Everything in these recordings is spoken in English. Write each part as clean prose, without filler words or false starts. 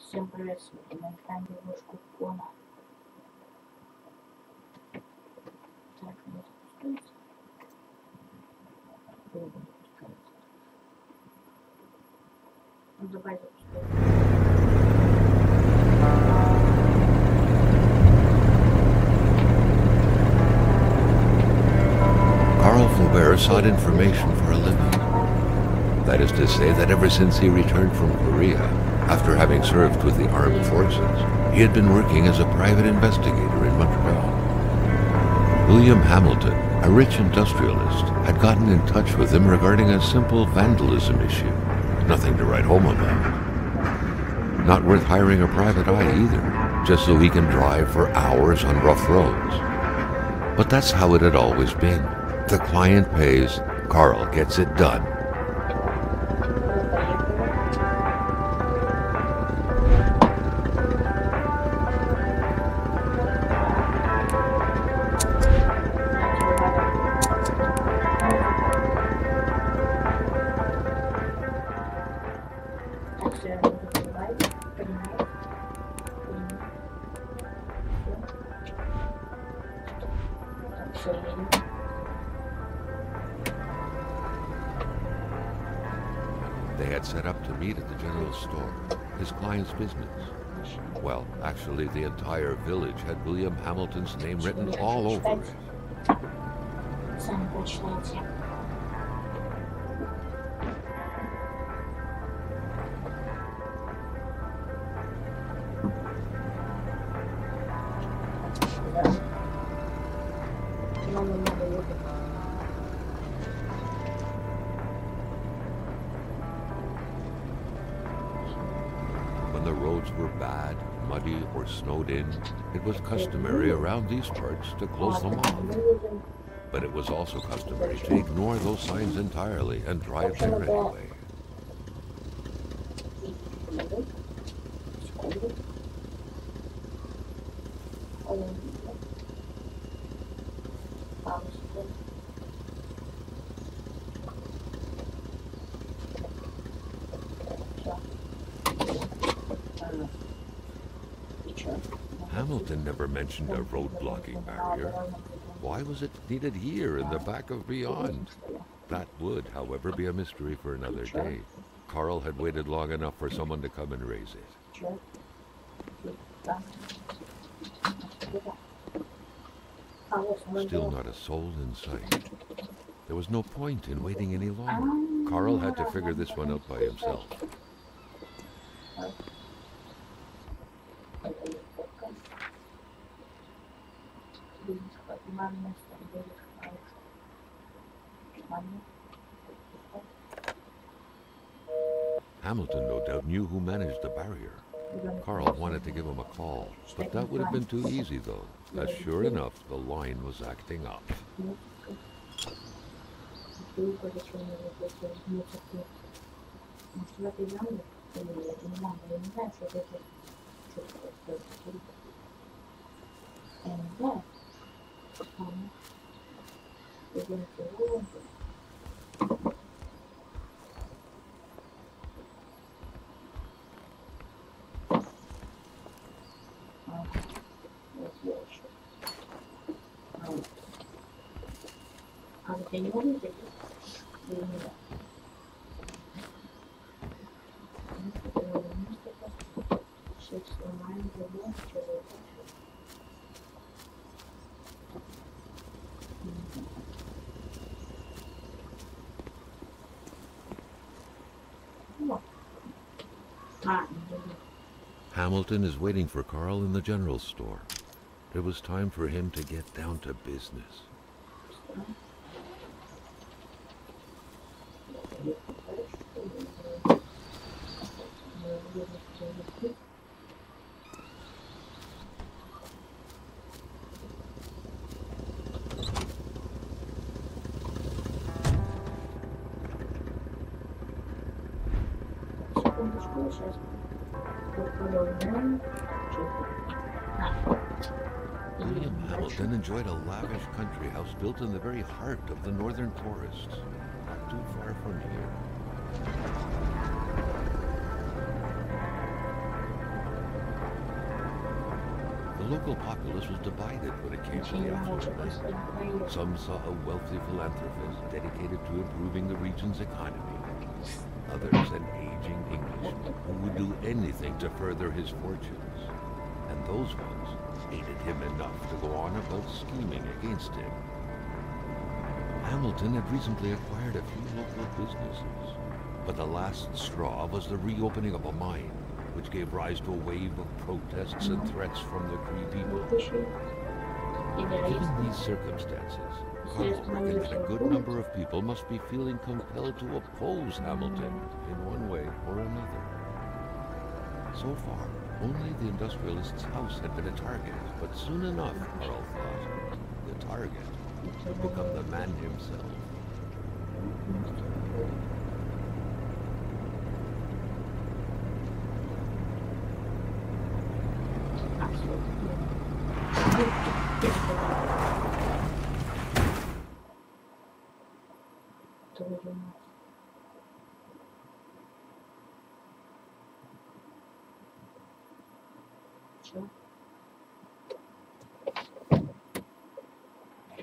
Всем привет, сегодня на экране девушку KONA. Так, не запускается. Долго запускается. Ну давай запускаем. Carl Faubert sought information for a living. That is to say that ever since he returned from Korea, after having served with the armed forces, he had been working as a private investigator in Montreal. William Hamilton, a rich industrialist, had gotten in touch with him regarding a simple vandalism issue. Nothing to write home about. Not worth hiring a private eye either, just so he can drive for hours on rough roads. But that's how it had always been. The client pays, Carl gets it done. They had set up to meet at the general store, his client's business. Well, actually, the entire village had William Hamilton's name written all over it. When the roads were bad, muddy, or snowed in, it was customary around these parts to close them off. But it was also customary to ignore those signs entirely and drive there anyway. Hamilton never mentioned a road blocking barrier. Why was it needed here in the back of Beyond? That would, however, be a mystery for another day. Carl had waited long enough for someone to come and raise it. Still not a soul in sight. There was no point in waiting any longer. Carl had to figure this one out by himself. Hamilton no doubt knew who managed the barrier. Carl wanted to give him a call, but that would have been too easy though, as sure enough the line was acting up. Hamilton is waiting for Carl in the general store. It was time for him to get down to business. William Hamilton enjoyed a lavish country house built in the very heart of the northern forests, not too far from here. local populace was divided when it came to the afterlife. Some saw a wealthy philanthropist dedicated to improving the region's economy. Others an aging Englishman who would do anything to further his fortunes. And those ones hated him enough to go on about scheming against him. Hamilton had recently acquired a few local businesses, but the last straw was the reopening of a mine, which gave rise to a wave of protests and threats from the Cree people. Given these circumstances, Carl reckoned that a good number of people must be feeling compelled to oppose Hamilton in one way or another. So far, only the industrialist's house had been a target, but soon enough, Carl thought, the target would become the man himself.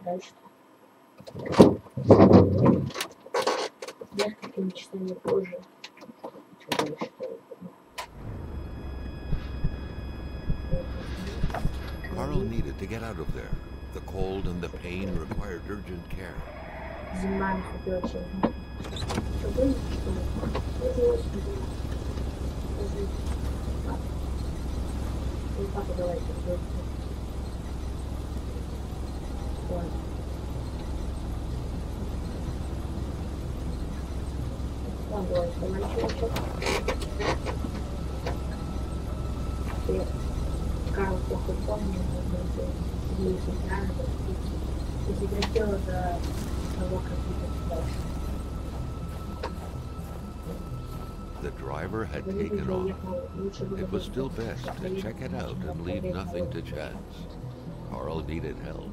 Дальше. Несколько мечтаний позже. Что дальше? Carl needed to get out of there. The cold and the pain required urgent care. Зима наступила очень. Что будет? Ну, папа, давайте. Вот. Ладно, давайте, помолчим. Карл плохо помнил, если правильно, и сократила до того, как ехать дальше. The driver had taken off. It was still best to check it out and leave nothing to chance. Carl needed help.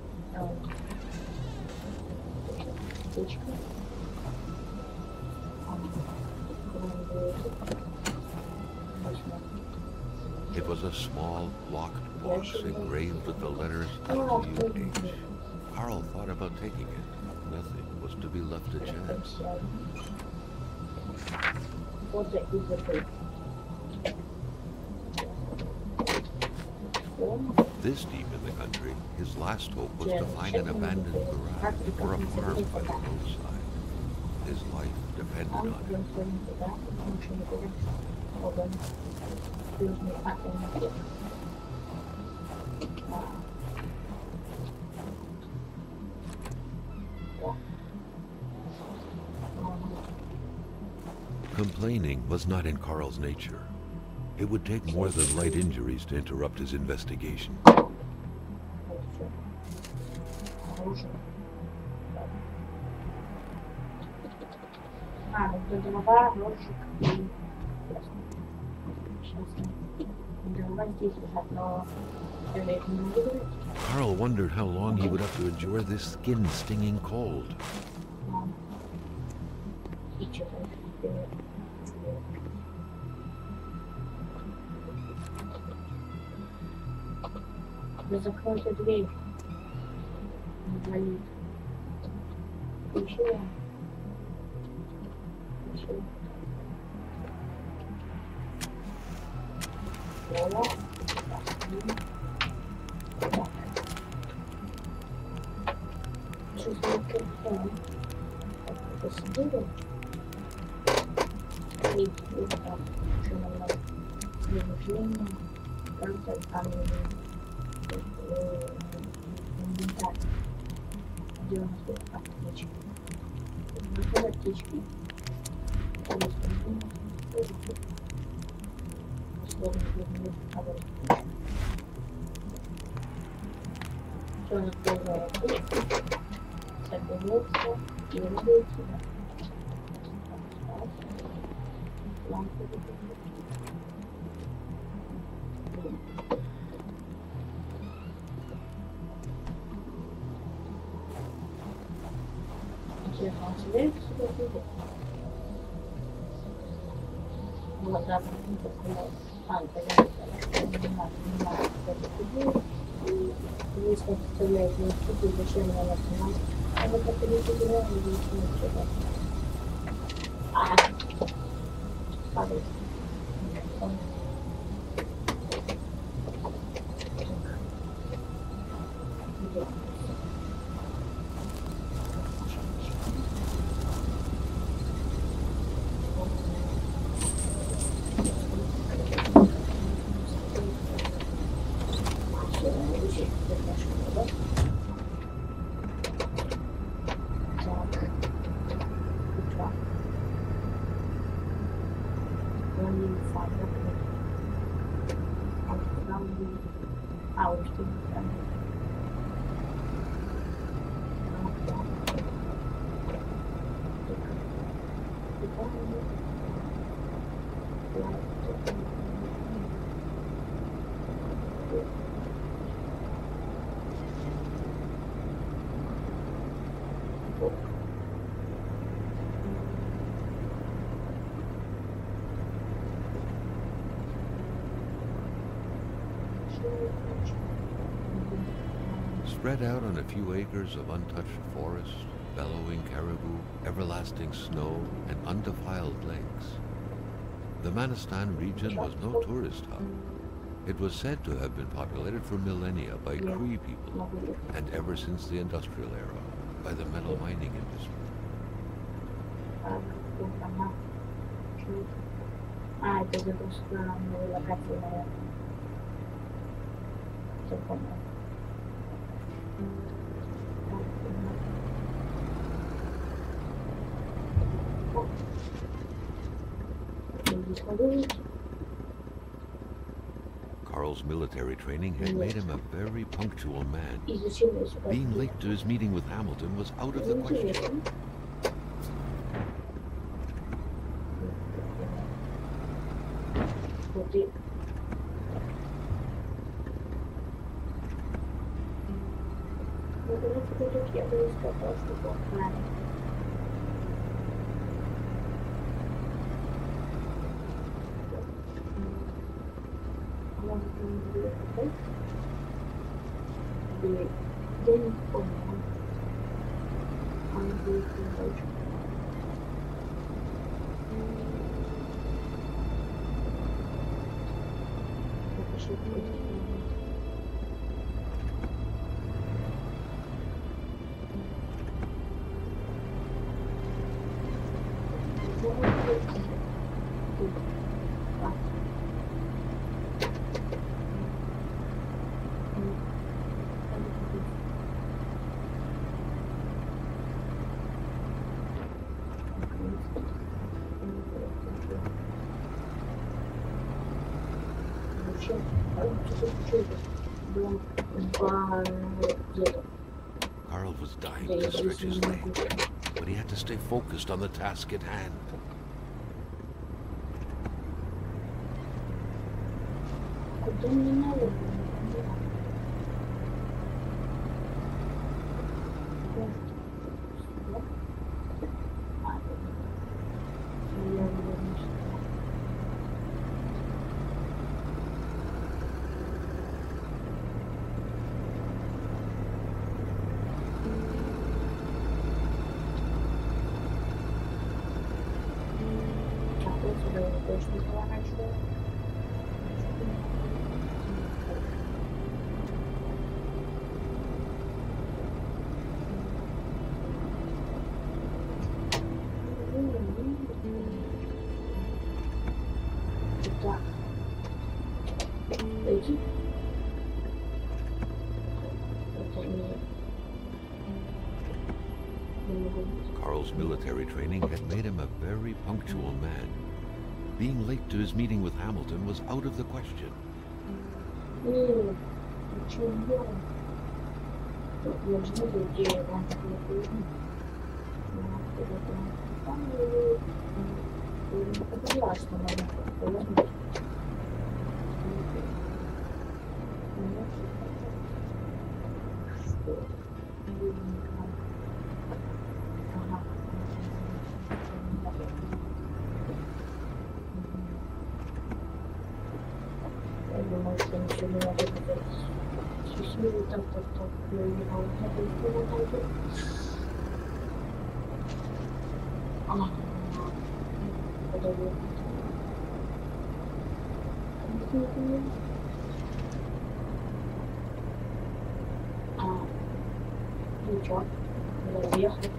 It was a small, locked box engraved with the letters WH. Carl thought about taking it. Nothing was to be left to chance. This deep in the country, his last hope was to find an abandoned garage or a farm by the roadside. His life depended on it. Complaining was not in Carl's nature. It would take more than light injuries to interrupt his investigation. Carl wondered how long he would have to endure this skin-stinging cold. Закройте дверь. Инвалид. Еще. Посидели. И там еще намного движения. Как-то там инвентарь. Где у нас будет аптечка? Выход аптечки. Условно говоря, все располагало аптечку. Соберется и выйдет сюда. Лампу выключить. Он соберется сюда и выйдет. Вот, да, не подходит. не надо, не надо ходить. И если представляете, вот тут зачем я вас снимать, а вы подходите туда и вы что-то. Падает. Spread out on a few acres of untouched forest, bellowing caribou, everlasting snow, and undefiled lakes, the Manistan region was no tourist hub. It was said to have been populated for millennia by Cree people, and ever since the industrial era, by the metal mining industry. Это запуск новой локации, наверное. Все понял. Carl's military training had made him a very punctual man. Being late to his meeting with Hamilton was out of the question. Я не помню. Он будет больше. Carl was dying to stretch his legs, but he had to stay focused on the task at hand. Carl's military training had made him a very punctual man. Being late to his meeting with Hamilton was out of the question. что они сегодня могут быть счастливы, так, я уехала, подойдет. Ничего, надо ехать.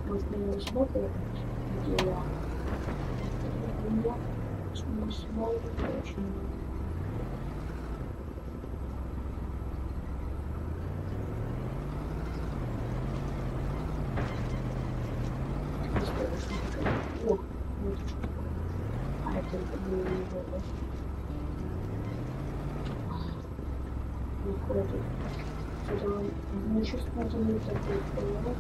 Вот я не смотрю, где я. Я не смотрю, очень. О, вот что такое. А это было его. Выходит. Сюда мы сейчас смотрим такой поворот.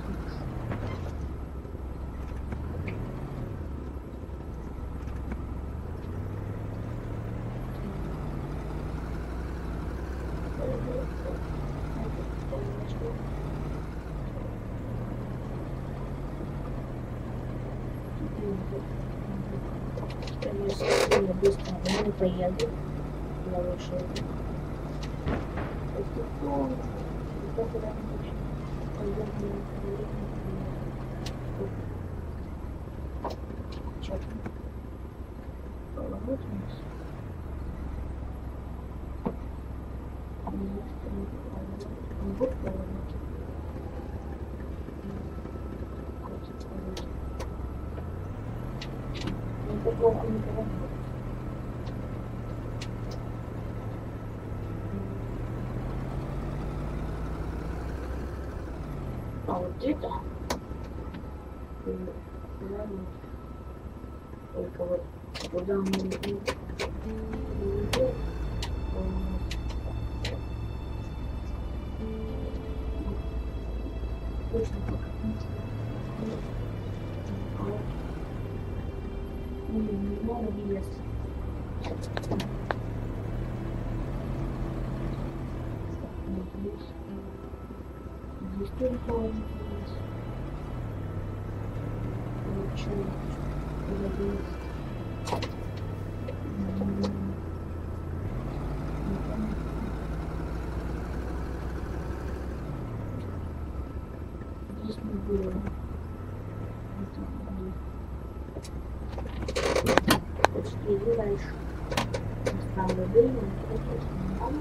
Я быстро не поеду на лошади. Что там? Поворот у нас. Вот поворот. Никакого не поворот. А вот это только вот куда мы идем, точно как не надо вес. Здесь тоже положить вес. Ничего. Здесь не было. Почти иду дальше. Оставлю время, там.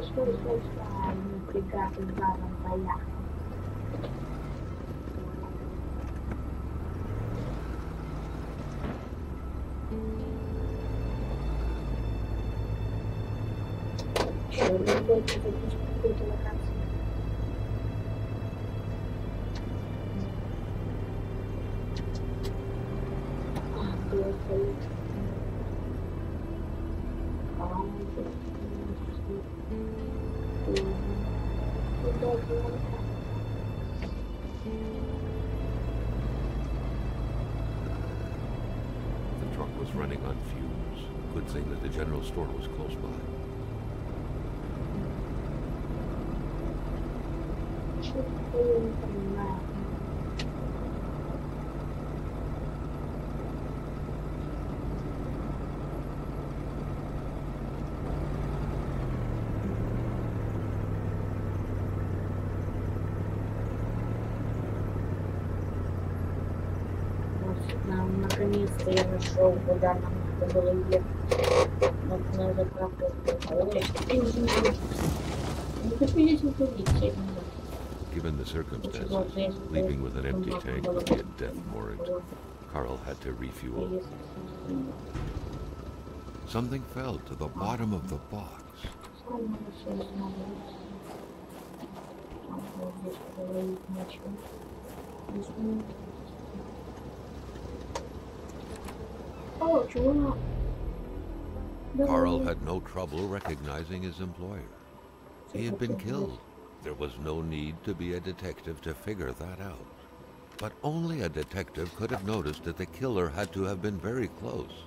Что, не пригады задом поехал. Что, не будет какой-то локации? Было стоит. The truck was running on fumes. Good thing that the general store was close by. Что-то я не понимаю. Наконец-то я нашел, куда нам надо было ехать. Вот на заправку. Не хочу здесь уходить. Given the circumstances, leaving with an empty tank would be a death warrant. Carl had to refuel. Something fell to the bottom of the box. Oh, чего? Carl had no trouble recognizing his employer. He had been killed. There was no need to be a detective to figure that out. But only a detective could have noticed that the killer had to have been very close,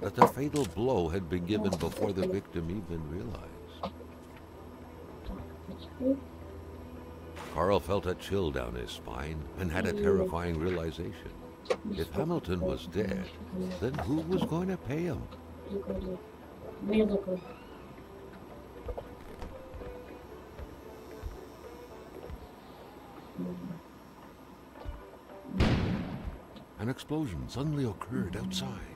that the fatal blow had been given before the victim even realized. Carl felt a chill down his spine and had a terrifying realization. If Hamilton was dead, then who was going to pay him? An explosion suddenly occurred outside.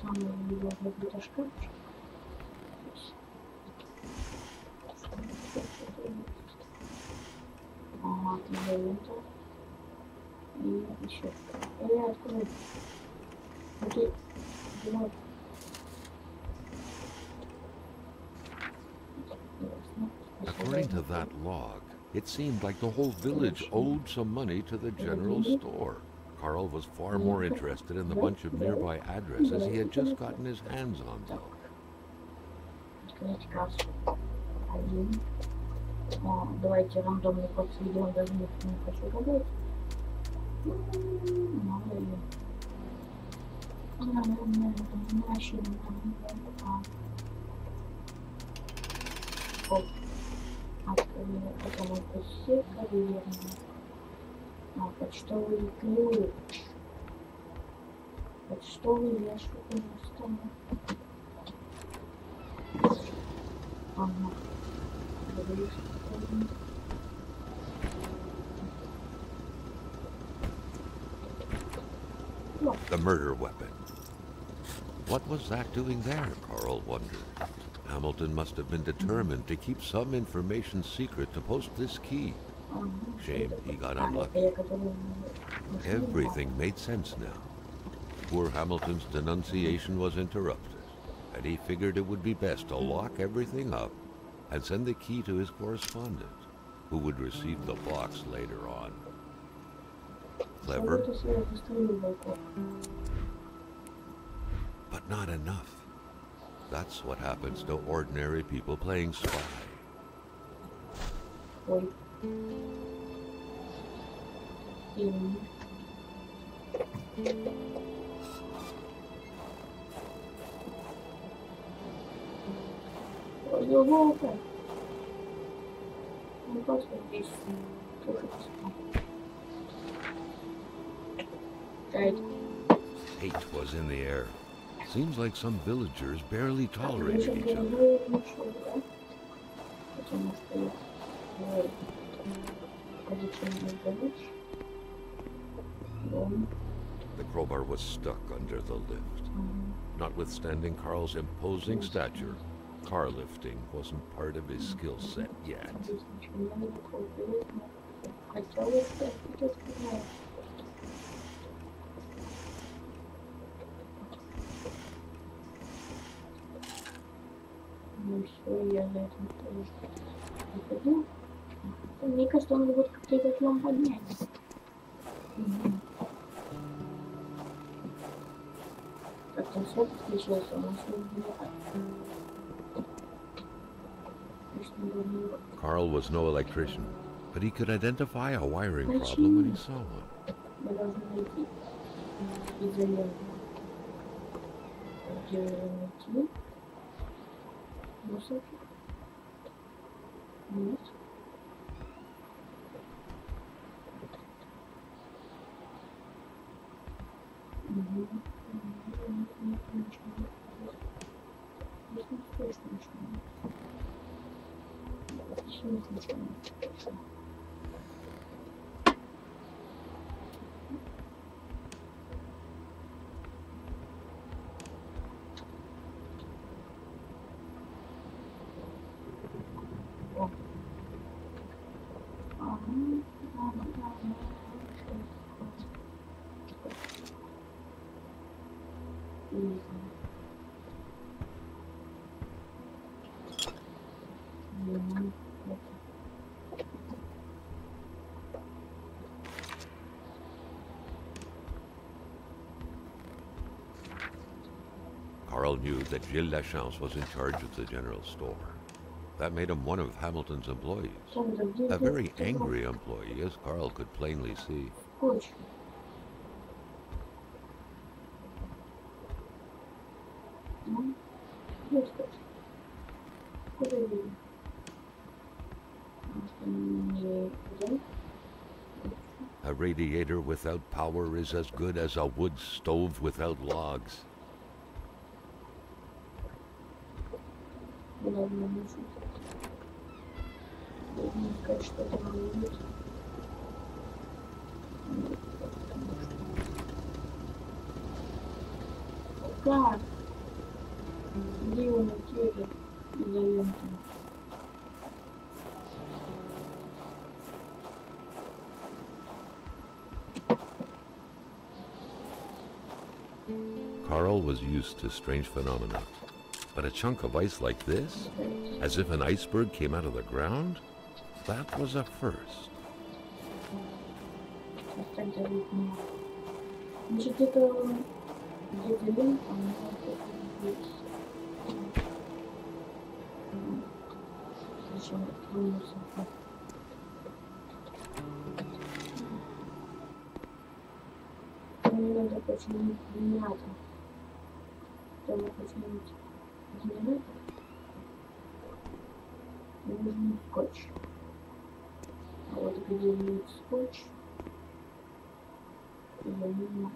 Там должен быть шкафчик. Ага, это. И еще что-то. Или открыть. Окей. Вот. According to that log, it seemed like the whole village owed some money to the general store. Carl was far more interested in the bunch of nearby addresses he had just gotten his hands on, though. Открыть кассу. Один. Давайте рандомный код сведем, даже не хочу гадать. Мало ли. Открыли, потому что все проверены. Почтовый ключ. Почтовый ящик у нас там. Ага. The murder weapon. What was that doing there, Carl wondered. Hamilton must have been determined to keep some information secret to post this key. Shame he got unlucky. Everything made sense now. Poor Hamilton's denunciation was interrupted, and he figured it would be best to lock everything up and send the key to his correspondent, who would receive the box later on. Clever, but not enough. That's what happens to ordinary people playing spy. Hate was in the air. Seems like some villagers barely tolerated each other. The crowbar was stuck under the lift. Notwithstanding Carl's imposing stature, car lifting wasn't part of his skill set yet. Ну все, я на этом тоже выходил. Мне кажется, он будет как-то этот лом поднять. Так, там свет включился, у нас Carl was no electrician, but he could identify a wiring problem when he saw one. Мы должны найти изоленту. Где найти? Мусорки? Нет. Carl knew that Gilles Lachance was in charge of the general store. That made him one of Hamilton's employees. A very angry employee, as Carl could plainly see. A radiator without power is as good as a wood stove without logs. Как? Где он утерян? Изоленты. Carl was used to strange phenomena, but a chunk of ice like this, as if an iceberg came out of the ground, that was a first. Значит, это где-то лентом, зачем отклонился? Мне надо починить генератор. Чтобы починить генератор, мне нужен скотч. А вот где будет скотч, я не знаю.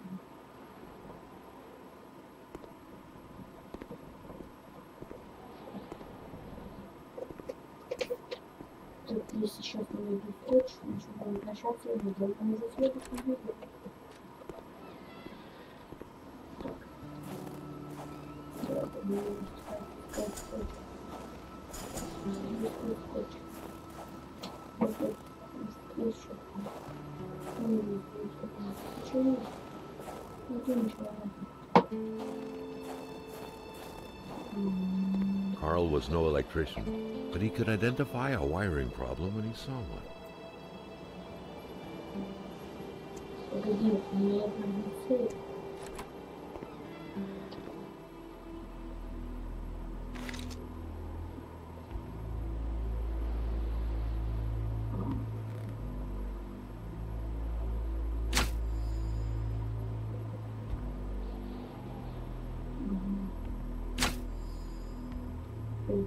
Если сейчас не найду скотч, начну возвращаться и буду уже следующий видео. Carl was no electrician, but he could identify a wiring problem when he saw one.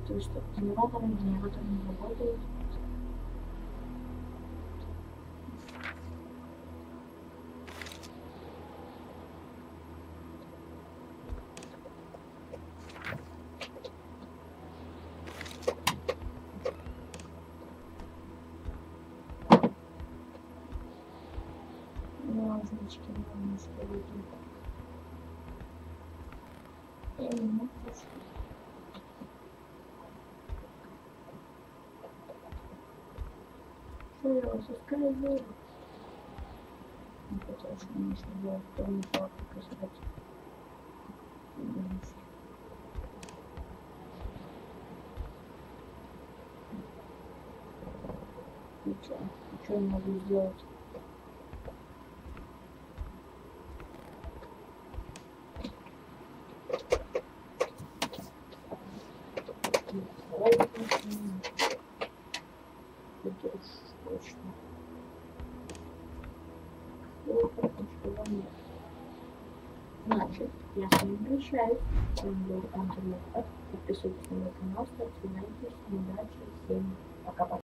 То есть генератор не работает. Важнички немножко выйдут. Я не могу. Что я вас искаю? Потому что нужно было в том факту показать. И что я могу сделать? Значит, я с вами прощаюсь. С вами был Антон. Подписывайтесь на мой канал, ставьте лайки. Удачи всем. Пока-пока.